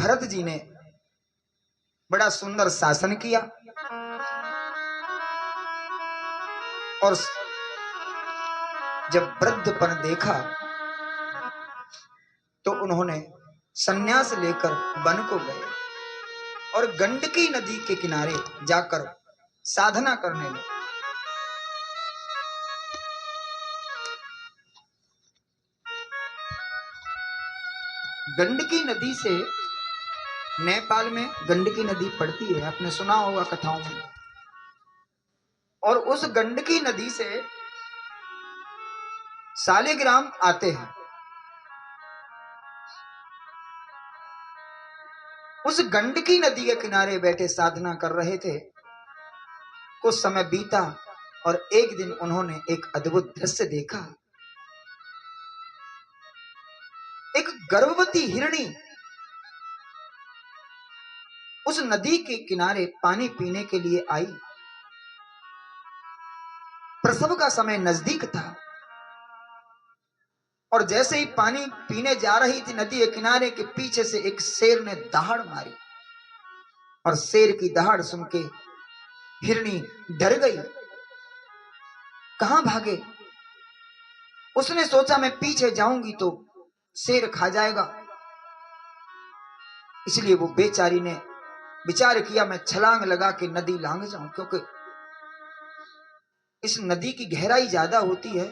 भरत जी ने बड़ा सुंदर शासन किया और जब वृद्धपन देखा तो उन्होंने संन्यास लेकर वन को गए और गंडकी नदी के किनारे जाकर साधना करने लगे। गंडकी नदी से नेपाल में गंडकी नदी पड़ती है, आपने सुना होगा कथाओं में। और उस गंडकी नदी से सालिग्राम आते हैं। उस गंडकी नदी के किनारे बैठे साधना कर रहे थे। कुछ समय बीता और एक दिन उन्होंने एक अद्भुत दृश्य देखा। एक गर्भवती हिरणी उस नदी के किनारे पानी पीने के लिए आई। प्रसव का समय नजदीक था और जैसे ही पानी पीने जा रही थी, नदी के किनारे के पीछे से एक शेर ने दहाड़ मारी और शेर की दहाड़ सुन के हिरणी डर गई। कहां भागे? उसने सोचा मैं पीछे जाऊंगी तो शेर खा जाएगा, इसलिए वो बेचारी ने विचार किया मैं छलांग लगा के नदी लांग जाऊं, क्योंकि इस नदी की गहराई ज्यादा होती है,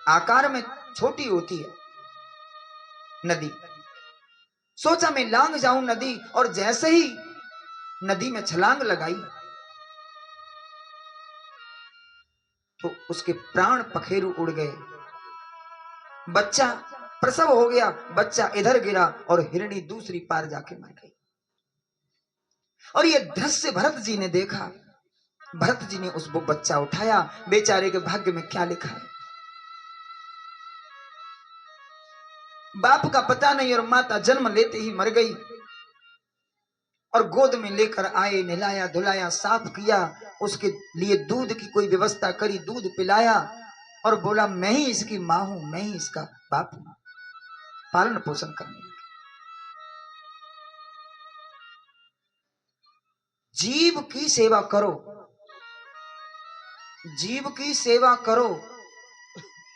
आकार में छोटी होती है नदी। सोचा मैं लांग जाऊं नदी, और जैसे ही नदी में छलांग लगाई तो उसके प्राण पखेरु उड़ गए। बच्चा प्रसव हो गया, बच्चा इधर गिरा और हिरणी दूसरी पार जाके मर गई। और ये दृश्य भरत जी ने देखा। भरत जी ने उस वो बच्चा उठाया। बेचारे के भाग्य में क्या लिखा है, बाप का पता नहीं और माता जन्म लेते ही मर गई। और गोद में लेकर आए, नहलाया धुलाया, साफ किया, उसके लिए दूध की कोई व्यवस्था करी, दूध पिलाया और बोला मैं ही इसकी मां हूं, मैं ही इसका बाप हूं। पालन पोषण करने लगे। जीव की सेवा करो, जीव की सेवा करो,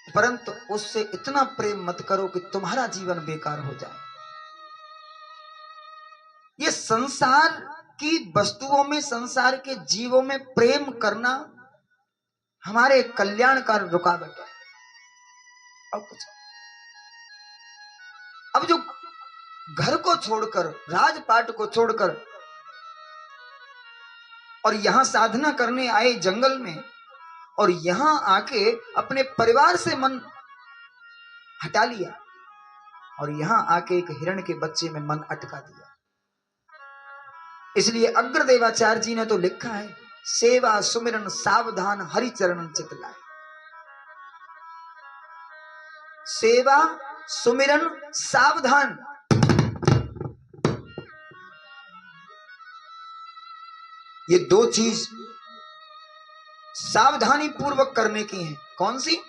परंतु उससे इतना प्रेम मत करो कि तुम्हारा जीवन बेकार हो जाए। ये संसार की वस्तुओं में, संसार के जीवों में प्रेम करना हमारे कल्याण का रुकावट है और कुछ। अब जो घर को छोड़कर, राजपाट को छोड़कर और यहां साधना करने आए जंगल में, और यहां आके अपने परिवार से मन हटा लिया और यहां आके एक हिरण के बच्चे में मन अटका दिया। इसलिए अग्रदेवाचार्य जी ने तो लिखा है, सेवा सुमिरन सावधान हरि चरणन चित लाए। सेवा सुमिरन सावधान, ये दो चीज सावधानी पूर्वक करने की है। कौन सी?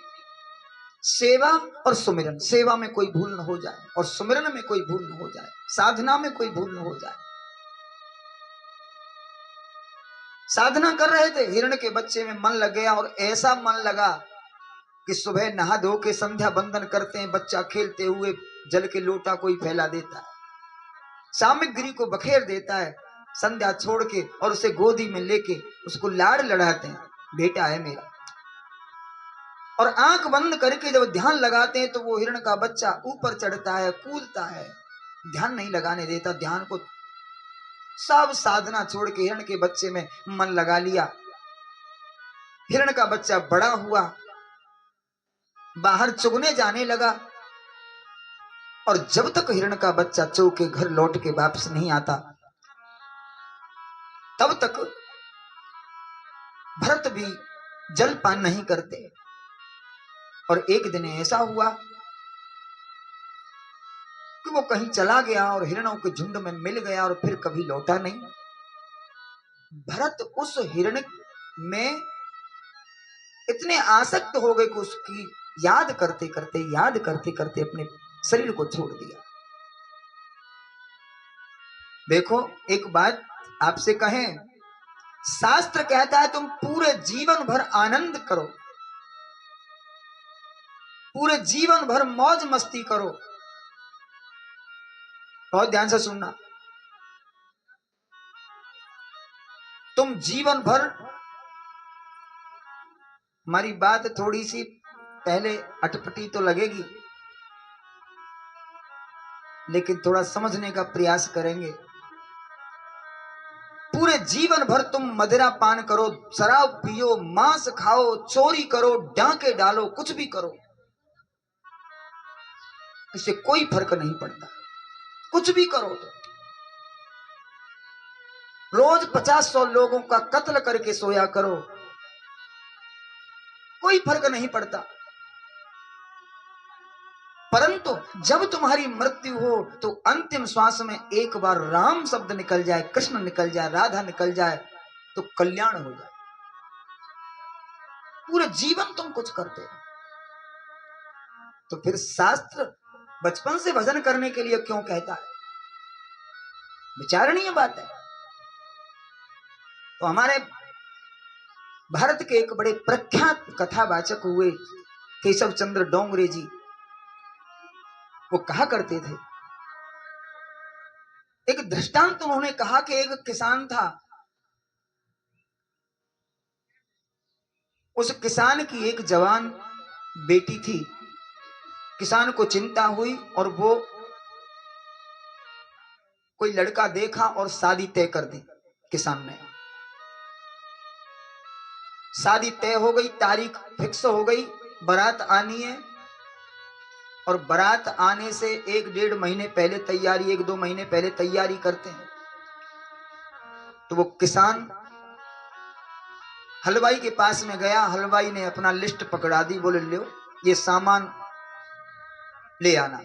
सेवा और सुमिरन। सेवा में कोई भूल न हो जाए और सुमिरन में कोई भूल न हो जाए, साधना में कोई भूल न हो जाए। साधना कर रहे थे, हिरण के बच्चे में मन लग गया और ऐसा मन लगा कि सुबह नहा धो के संध्या बंदन करते हैं, बच्चा खेलते हुए जल के लोटा कोई फैला देता है, सामग्री को बखेर देता है, संध्या छोड़ के और उसे गोदी में लेके उसको लाड़ लड़ाते हैं, बेटा है मेरा। और आंख बंद करके जब ध्यान लगाते हैं तो वो हिरण का बच्चा ऊपर चढ़ता है, कूदता है, ध्यान नहीं लगाने देता। ध्यान को सब साधना छोड़ के हिरण के बच्चे में मन लगा लिया। हिरण का बच्चा बड़ा हुआ, बाहर चुगने जाने लगा, और जब तक हिरण का बच्चा चुग के घर लौट के वापस नहीं आता तब तक भरत भी जलपान नहीं करते। और एक दिन ऐसा हुआ कि वो कहीं चला गया और हिरणों के झुंड में मिल गया और फिर कभी लौटा नहीं। भरत उस हिरण में इतने आसक्त हो गए कि उसकी याद करते करते अपने शरीर को छोड़ दिया। देखो एक बात आपसे कहें, शास्त्र कहता है तुम पूरे जीवन भर आनंद करो, पूरे जीवन भर मौज मस्ती करो। बहुत ध्यान से सुनना, तुम जीवन भर, हमारी बात थोड़ी सी पहले अटपटी तो लगेगी, लेकिन थोड़ा समझने का प्रयास करेंगे। पूरे जीवन भर तुम मदिरा पान करो, शराब पियो, मांस खाओ, चोरी करो, डांके डालो, कुछ भी करो, इससे कोई फर्क नहीं पड़ता। कुछ भी करो तो रोज 50-100 लोगों का कत्ल करके सोया करो, कोई फर्क नहीं पड़ता। परंतु जब तुम्हारी मृत्यु हो तो अंतिम श्वास में एक बार राम शब्द निकल जाए, कृष्ण निकल जाए, राधा निकल जाए, तो कल्याण हो जाए। पूरे जीवन तुम कुछ करते हो, तो फिर शास्त्र बचपन से भजन करने के लिए क्यों कहता है? विचारणीय बात है। तो हमारे भारत के एक बड़े प्रख्यात कथावाचक हुए केशव चंद्र डोंगरे जी, वो कहा करते थे, एक दृष्टांत उन्होंने कहा कि एक किसान था, उस किसान की एक जवान बेटी थी। किसान को चिंता हुई और वो कोई लड़का देखा और शादी तय कर दी। किसान ने शादी तय हो गई, तारीख फिक्स हो गई, बारात आनी है, और बारात आने से 1-1.5 महीने पहले तैयारी, 1-2 महीने पहले तैयारी करते हैं। तो वो किसान हलवाई के पास में गया, हलवाई ने अपना लिस्ट पकड़ा दी, बोले लो ये सामान ले आना।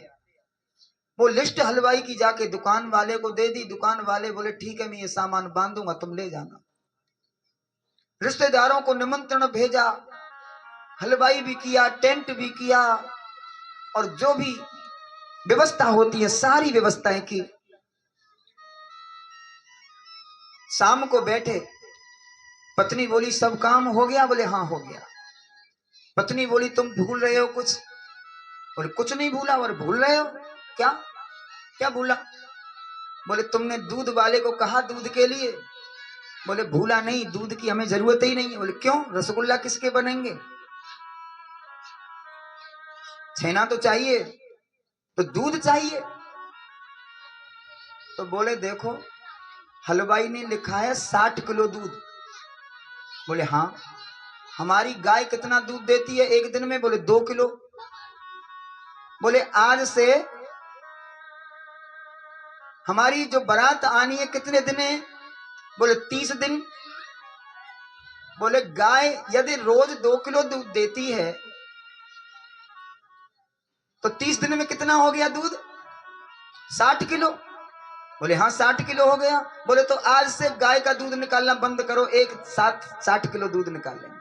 वो लिस्ट हलवाई की जाके दुकान वाले को दे दी, दुकान वाले बोले ठीक है मैं ये सामान बांधूंगा, तुम ले जाना। रिश्तेदारों को निमंत्रण भेजा, हलवाई भी किया, टेंट भी किया, और जो भी व्यवस्था होती है सारी व्यवस्थाएं की। शाम को बैठे, पत्नी बोली सब काम हो गया? बोले हाँ हो गया। पत्नी बोली तुम भूल रहे हो कुछ? बोले कुछ नहीं भूला। और भूल रहे हो क्या? क्या भूला? बोले तुमने दूध वाले को कहा दूध के लिए। बोले भूला नहीं, दूध की हमें जरूरत ही नहीं है। बोले क्यों? रसगुल्ला किसके बनेंगे? छेना तो चाहिए, तो दूध चाहिए। तो बोले देखो हलवाई ने लिखा है 60 किलो दूध। बोले हाँ। हमारी गाय कितना दूध देती है एक दिन में? बोले 2 किलो। बोले आज से हमारी जो बारात आनी है कितने दिन है? बोले 30 दिन। बोले गाय यदि रोज 2 किलो दूध देती है तो 30 दिन में कितना हो गया दूध? 60 किलो। बोले हाँ 60 किलो हो गया। बोले तो आज से गाय का दूध निकालना बंद करो, एक साथ 60 किलो दूध निकाल लेंगे।